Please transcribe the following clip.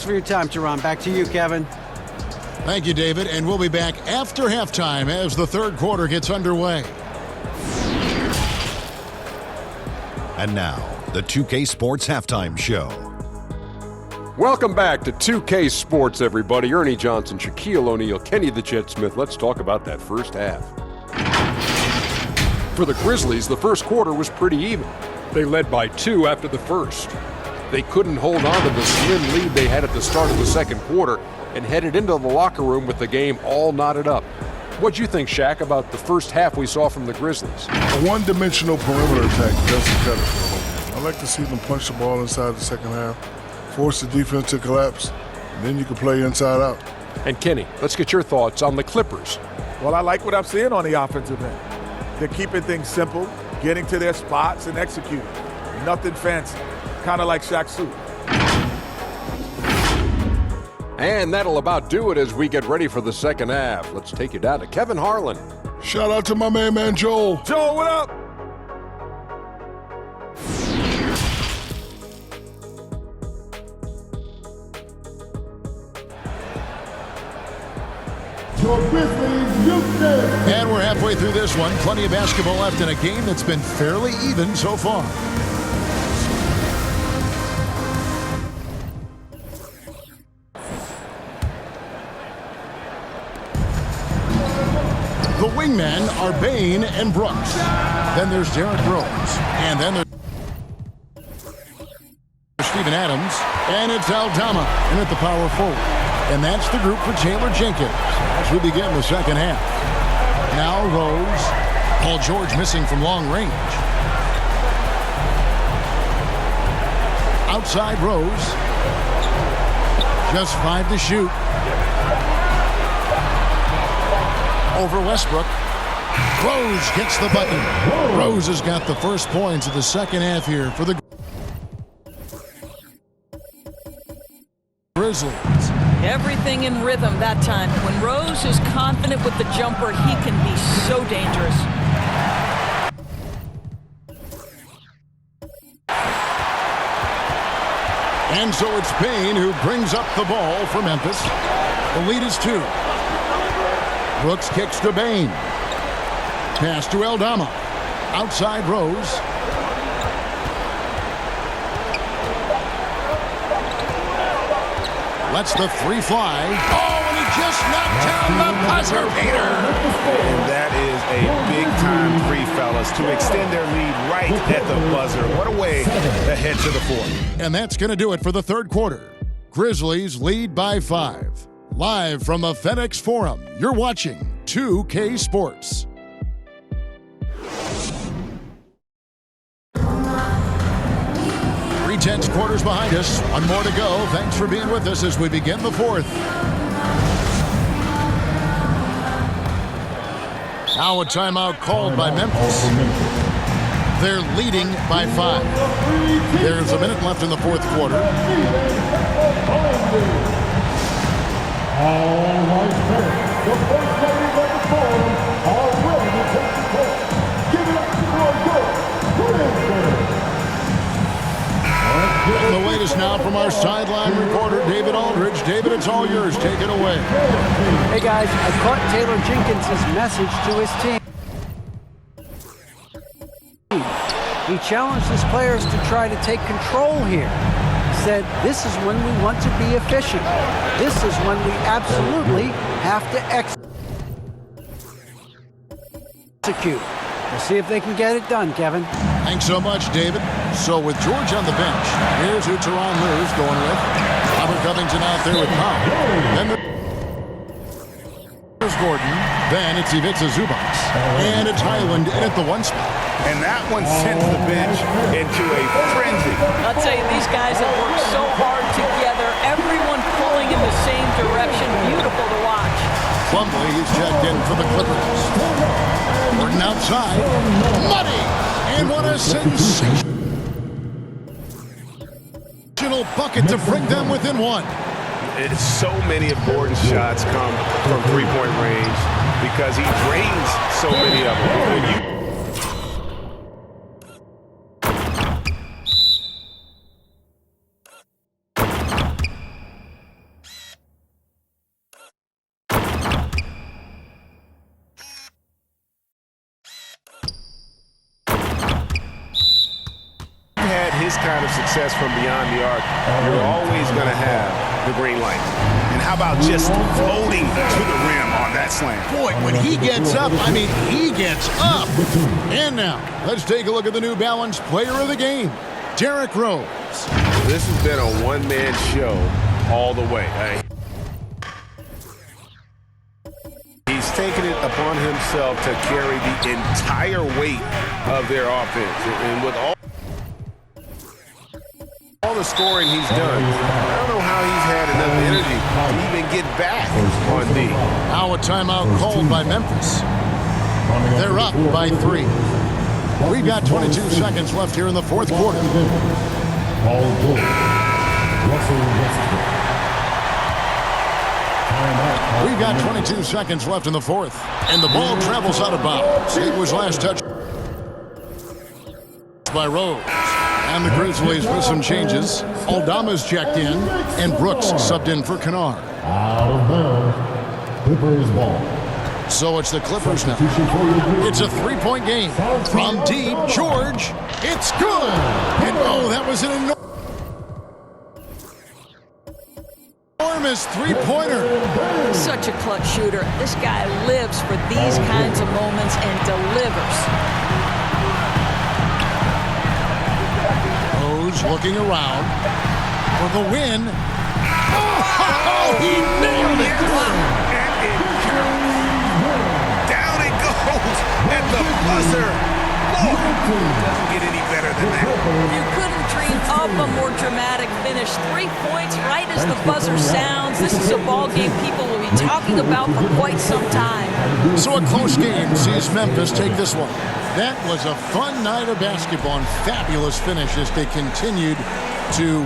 Thanks for your time, Teron. Back to you, Kevin. Thank you, David. And we'll be back after halftime as the third quarter gets underway. And now, the 2K Sports Halftime Show. Welcome back to 2K Sports, everybody. Ernie Johnson, Shaquille O'Neal, Kenny the Jet Smith. Let's talk about that first half. For the Grizzlies, the first quarter was pretty even. They led by 2 after the first. They couldn't hold on to the slim lead they had at the start of the second quarter and headed into the locker room with the game all knotted up. What'd you think, Shaq, about the first half we saw from the Grizzlies? A one-dimensional perimeter attack doesn't cut it for them. I like to see them punch the ball inside the second half, force the defense to collapse, and then you can play inside out. And Kenny, let's get your thoughts on the Clippers. Well, I like what I'm seeing on the offensive end. They're keeping things simple, getting to their spots and executing. Nothing fancy, kind of like Shaq's suit. And that'll about do it as we get ready for the second half. Let's take you down to Kevin Harlan. Shout out to my man Joel. Joel, what up? And we're halfway through this one. Plenty of basketball left in a game that's been fairly even so far. The wingmen are Bane and Brooks. Then there's Derrick Rose. And then there's Steven Adams. And it's Aldama in at the power forward. And that's the group for Taylor Jenkins as we begin the second half. Now Rose. Paul George missing from long range. Outside Rose. Just 5 to shoot. Over Westbrook. Rose gets the button. Rose has got the first points of the second half here for the Grizzlies. Everything in rhythm that time. When Rose is confident with the jumper, he can be so dangerous. And so it's Payne who brings up the ball for Memphis. The lead is 2. Brooks kicks to Bane. Pass to Aldama. Outside Rose. Lets the 3 fly. Oh, and he just knocked down the buzzer beater. And that is a big-time 3, fellas, to extend their lead right at the buzzer. What a way to head to the 4th. And that's going to do it for the third quarter. Grizzlies lead by 5. Live from the FedEx Forum, you're watching 2K Sports. Tense quarters behind us. One more to go. Thanks for being with us as we begin the fourth. Now a timeout called by Memphis. They're leading by 5. There's a minute left in the fourth quarter. All right, the first ladies of the Forum are ready to take the court. Give it up for your Grizzlies. And the latest now from our sideline reporter, David Aldridge. David, it's all yours. Take it away. Hey, guys, I caught Taylor Jenkins' message to his team. He challenged his players to try to take control here. He said, this is when we want to be efficient. This is when we absolutely have to execute. We'll see if they can get it done, Kevin. Thanks so much, David. So with George on the bench, here's who Teron Lue's going with. Robert Covington out there with Powell. Then there's Gordon. Then it's Ivica Zubac. And it's Highland in at the 1 spot. And that one sends the bench into a frenzy. I'll tell you, these guys have worked so hard together. Everyone pulling in the same direction. Beautiful to watch. Plumlee is checked in for the Clippers. Gordon outside. Money! And what a sensational bucket to bring them within 1. It's so many of Gordon's shots come from three-point range because he drains so many of them. this kind of success from beyond the arc, you're always going to have the green light. And how about just floating to the rim on that slam? Boy, when he gets up, I mean, he gets up. And now, let's take a look at the New Balance player of the game, Derrick Rose. This has been a one-man show all the way. He's taken it upon himself to carry the entire weight of their offense. And with all the scoring he's done, I don't know how he's had enough energy to even get back on D. Now a timeout called by Memphis. They're up by 3. We've got 22 seconds left here in the fourth quarter. We've got 22 seconds left in the fourth, and the ball travels out of bounds. It was last touched by Rose. And the Grizzlies with some changes. Aldama's checked in, and Brooks subbed in for Kennard. Out of bounds. Clippers ball. So it's the Clippers now. It's a 3-point game. From deep, George. It's good. And oh, that was an enormous three-pointer. Such a clutch shooter. This guy lives for these kinds of moments and delivers. Rose looking around for the win. Oh, he nailed it. And it counts. Down it goes at the buzzer. Boy, doesn't get any better than that. You couldn't dream up a more dramatic finish. 3 points right as the buzzer sounds. This is a ball game people will be talking about for quite some time. So a close game sees Memphis take this one. That was a fun night of basketball and fabulous finish as they continued to